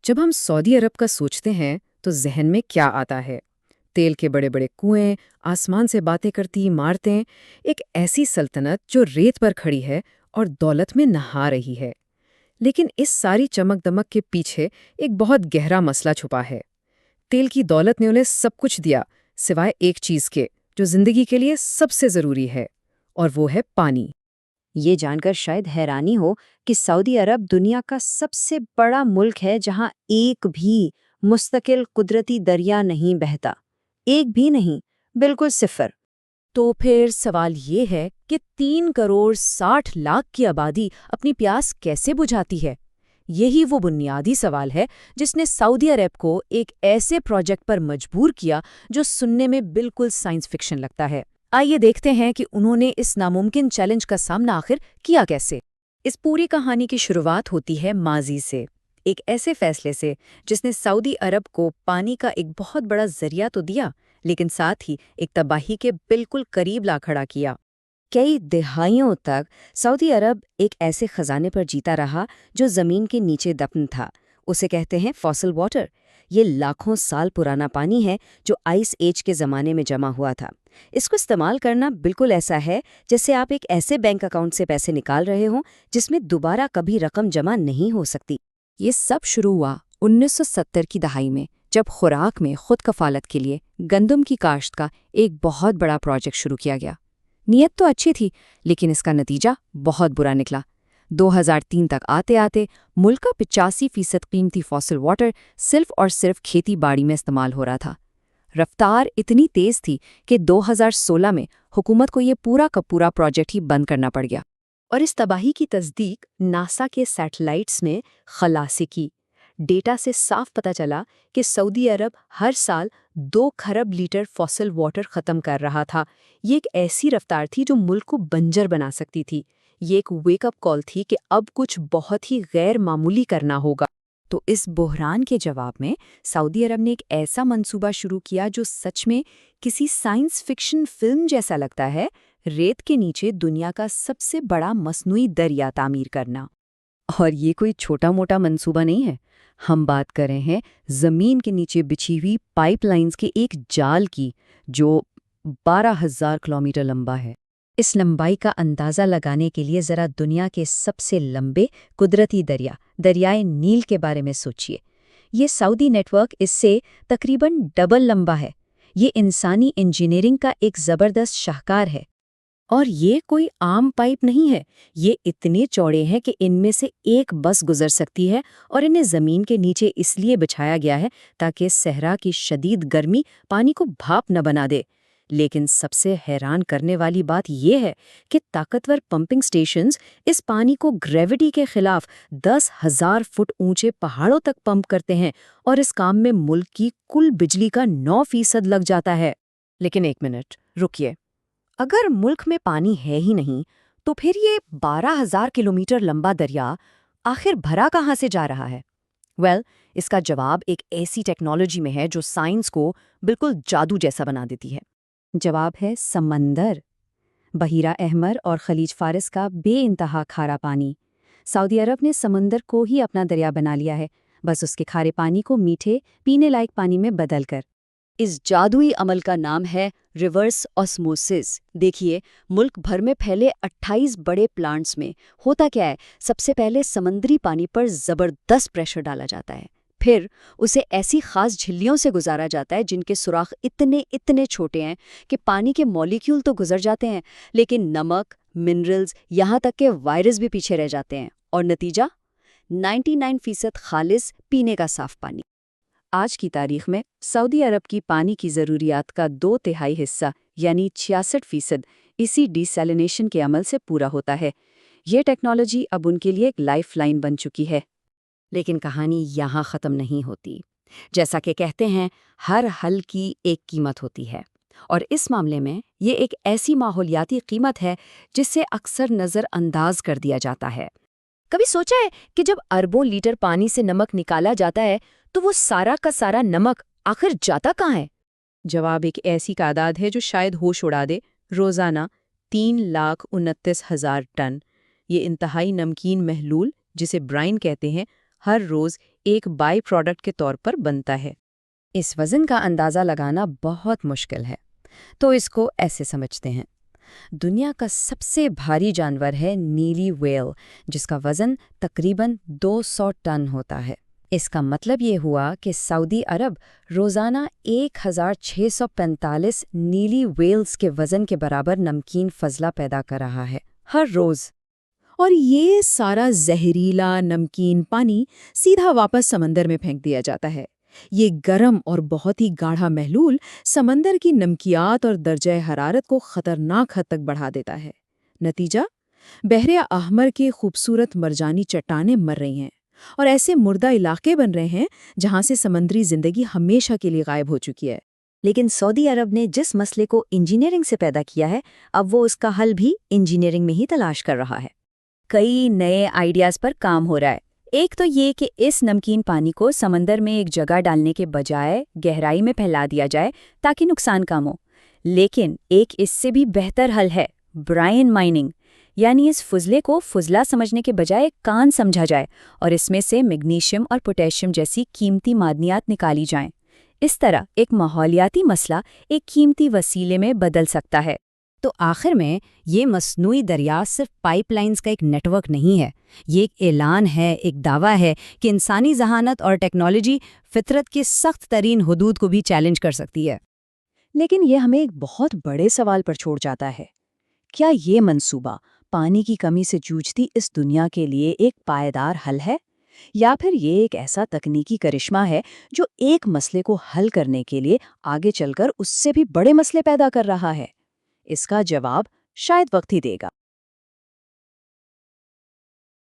جب ہم سعودی عرب کا سوچتے ہیں تو ذہن میں کیا آتا ہے؟ تیل کے بڑے بڑے کنویں، آسمان سے باتیں کرتی عمارتیں، ایک ایسی سلطنت جو ریت پر کھڑی ہے اور دولت میں نہا رہی ہے۔ لیکن اس ساری چمک دمک کے پیچھے ایک بہت گہرا مسئلہ چھپا ہے۔ تیل کی دولت نے انہیں سب کچھ دیا سوائے ایک چیز کے جو زندگی کے لیے سب سے ضروری ہے، اور وہ ہے پانی۔ یہ جان کر شاید حیرانی ہو کہ سعودی عرب دنیا کا سب سے بڑا ملک ہے جہاں ایک بھی مستقل قدرتی دریا نہیں بہتا، ایک بھی نہیں، بالکل صفر۔ تو پھر سوال یہ ہے کہ 3 کروڑ 60 لاکھ کی آبادی اپنی پیاس کیسے بجھاتی ہے؟ یہی وہ بنیادی سوال ہے جس نے سعودی عرب کو ایک ایسے پروجیکٹ پر مجبور کیا جو سننے میں بالکل سائنس فکشن لگتا ہے۔ آئیے دیکھتے ہیں کہ انہوں نے اس ناممکن چیلنج کا سامنا آخر کیا کیسے۔ اس پوری کہانی کی شروعات ہوتی ہے ماضی سے، ایک ایسے فیصلے سے جس نے سعودی عرب کو پانی کا ایک بہت بڑا ذریعہ تو دیا، لیکن ساتھ ہی ایک تباہی کے بالکل قریب لا کھڑا کیا۔ کئی دہائیوں تک سعودی عرب ایک ایسے خزانے پر جیتا رہا جو زمین کے نیچے دفن تھا۔ اسے کہتے ہیں فاسل واٹر۔ یہ لاکھوں سال پرانا پانی ہے جو آئس ایج کے زمانے میں جمع ہوا تھا۔ اس کو استعمال کرنا بالکل ایسا ہے جیسے آپ ایک ایسے بینک اکاؤنٹ سے پیسے نکال رہے ہوں جس میں دوبارہ کبھی رقم جمع نہیں ہو سکتی۔ یہ سب شروع ہوا 1970 کی دہائی میں، جب خوراک میں خود کفالت کے لیے گندم کی کاشت کا ایک بہت بڑا پروجیکٹ شروع کیا گیا۔ نیت تو اچھی تھی، لیکن اس کا نتیجہ بہت برا نکلا۔ 2003 تک آتے آتے ملک کا 85% قیمتی فاسل واٹر صرف اور صرف کھیتی باڑی میں استعمال ہو رہا تھا۔ رفتار اتنی تیز تھی کہ 2016 میں حکومت کو یہ پورا کا پورا پروجیکٹ ہی بند کرنا پڑ گیا۔ اور اس تباہی کی تصدیق ناسا کے سیٹلائٹس نے خلا سے کی۔ ڈیٹا سے صاف پتہ چلا کہ سعودی عرب ہر سال 2 کھرب لیٹر فاسل واٹر ختم کر رہا تھا۔ یہ ایک ایسی رفتار تھی جو ملک کو بنجر بنا سکتی تھی۔ یہ ایک ویک اپ کال تھی کہ اب کچھ بہت ہی غیر معمولی کرنا ہوگا۔ تو اس بحران کے جواب میں سعودی عرب نے ایک ایسا منصوبہ شروع کیا جو سچ میں کسی سائنس فکشن فلم جیسا لگتا ہے: ریت کے نیچے دنیا کا سب سے بڑا مصنوعی دریا تعمیر کرنا۔ اور یہ کوئی چھوٹا موٹا منصوبہ نہیں ہے، ہم بات کر رہے ہیں زمین کے نیچے بچھی ہوئی پائپ لائنز کے ایک جال کی جو 12,000 کلومیٹر لمبا ہے۔ اس لمبائی کا اندازہ لگانے کے لیے ذرا دنیا کے سب سے لمبے قدرتی دریائے نیل کے بارے میں سوچیے۔ یہ سعودی نیٹ ورک اس سے تقریباً ڈبل لمبا ہے۔ یہ انسانی انجینئرنگ کا ایک زبردست شاہکار ہے۔ اور یہ کوئی عام پائپ نہیں ہے، یہ اتنے چوڑے ہیں کہ ان میں سے ایک بس گزر سکتی ہے، اور انہیں زمین کے نیچے اس لیے بچھایا گیا ہے تاکہ صحرا کی شدید گرمی پانی کو بھاپ نہ بنا دے۔ لیکن سب سے حیران کرنے والی بات یہ ہے کہ طاقتور پمپنگ سٹیشنز اس پانی کو گریوٹی کے خلاف 10,000 فٹ اونچے پہاڑوں تک پمپ کرتے ہیں، اور اس کام میں ملک کی کل بجلی کا 9% لگ جاتا ہے۔ لیکن ایک منٹ رکیے، اگر ملک میں پانی ہے ہی نہیں تو پھر یہ 12,000 کلومیٹر لمبا دریا آخر بھرا کہاں سے جا رہا ہے؟ اس کا جواب ایک ایسی ٹیکنالوجی میں ہے جو سائنس کو بالکل جادو جیسا بنا دیتی ہے۔ جواب ہے سمندر۔ بحیرہ احمر اور خلیج فارس کا بے انتہا کھارا پانی۔ سعودی عرب نے سمندر کو ہی اپنا دریا بنا لیا ہے، بس اس کے کھارے پانی کو میٹھے پینے لائق پانی میں بدل کر۔ اس جادوئی عمل کا نام ہے ریورس آسموسس۔ دیکھیے، ملک بھر میں پھیلے 28 بڑے پلانٹس میں ہوتا کیا ہے؟ سب سے پہلے سمندری پانی پر زبردست پریشر ڈالا جاتا ہے، پھر اسے ایسی خاص جھلیوں سے گزارا جاتا ہے جن کے سوراخ اتنے چھوٹے ہیں کہ پانی کے مالیکیول تو گزر جاتے ہیں، لیکن نمک، منرلز، یہاں تک کہ وائرس بھی پیچھے رہ جاتے ہیں۔ اور نتیجہ 99% خالص پینے کا صاف پانی۔ آج کی تاریخ میں سعودی عرب کی پانی کی ضروریات کا 2/3 حصہ یعنی 66% اسی ڈی سیلینیشن کے عمل سے پورا ہوتا ہے۔ یہ ٹیکنالوجی اب ان کے لیے ایک لائف لائن بن چکی ہے۔ لیکن کہانی یہاں ختم نہیں ہوتی۔ جیسا کہ کہتے ہیں، ہر حل کی ایک قیمت ہوتی ہے، اور اس معاملے میں یہ ایک ایسی ماحولیاتی قیمت ہے جس سے اکثر نظر انداز کر دیا جاتا ہے۔ کبھی سوچا ہے کہ جب اربوں لیٹر پانی سے نمک نکالا جاتا ہے تو وہ سارا کا سارا نمک آخر جاتا کہاں ہے؟ جواب ایک ایسی تعداد ہے جو شاید ہوش اڑا دے۔ روزانہ 3,29,000 ٹن یہ انتہائی نمکین محلول، جسے برائن کہتے ہیں، ہر روز ایک بائی پروڈکٹ کے طور پر بنتا ہے۔ اس وزن کا اندازہ لگانا بہت مشکل ہے، تو اس کو ایسے سمجھتے ہیں۔ دنیا کا سب سے بھاری جانور ہے نیلی ویل، جس کا وزن تقریباً 200 ٹن ہوتا ہے۔ اس کا مطلب یہ ہوا کہ سعودی عرب روزانہ 1645 نیلی ویلز کے وزن کے برابر نمکین فضلہ پیدا کر رہا ہے، ہر روز۔ اور یہ سارا زہریلا نمکین پانی سیدھا واپس سمندر میں پھینک دیا جاتا ہے۔ یہ گرم اور بہت ہی گاڑھا محلول سمندر کی نمکیات اور درجہ حرارت کو خطرناک حد تک بڑھا دیتا ہے۔ نتیجہ، بحر احمر کے خوبصورت مرجانی چٹانیں مر رہی ہیں اور ایسے مردہ علاقے بن رہے ہیں جہاں سے سمندری زندگی ہمیشہ کے لیے غائب ہو چکی ہے۔ لیکن سعودی عرب نے جس مسئلے کو انجینئرنگ سے پیدا کیا ہے، اب وہ اس کا حل بھی انجینئرنگ میں ہی تلاش کر رہا ہے۔ کئی نئے آئیڈیاز پر کام ہو رہا ہے۔ ایک تو یہ کہ اس نمکین پانی کو سمندر میں ایک جگہ ڈالنے کے بجائے گہرائی میں پھیلا دیا جائے تاکہ نقصان کم ہو۔ لیکن ایک اس سے بھی بہتر حل ہے، برائن مائننگ، یعنی اس فضلے کو فضلہ سمجھنے کے بجائے کان سمجھا جائے اور اس میں سے میگنیشیم اور پوٹیشیم جیسی قیمتی معدنیات نکالی جائیں۔ اس طرح ایک ماحولیاتی مسئلہ ایک قیمتی وسیلے میں بدل سکتا ہے۔ تو آخر میں یہ مصنوعی دریا صرف پائپ لائنز کا ایک نیٹ ورک نہیں ہے، یہ ایک اعلان ہے، ایک دعویٰ ہے کہ انسانی ذہانت اور ٹیکنالوجی فطرت کے سخت ترین حدود کو بھی چیلنج کر سکتی ہے۔ لیکن یہ ہمیں ایک بہت بڑے سوال پر چھوڑ جاتا ہے۔ کیا یہ منصوبہ پانی کی کمی سے جوجھتی اس دنیا کے لیے ایک پائیدار حل ہے؟ یا پھر یہ ایک ایسا تکنیکی کرشمہ ہے جو ایک مسئلے کو حل کرنے کے لیے آگے چل کر اس سے بھی بڑے مسئلے پیدا کر رہا ہے؟ اس کا جواب شاید وقت ہی دے گا۔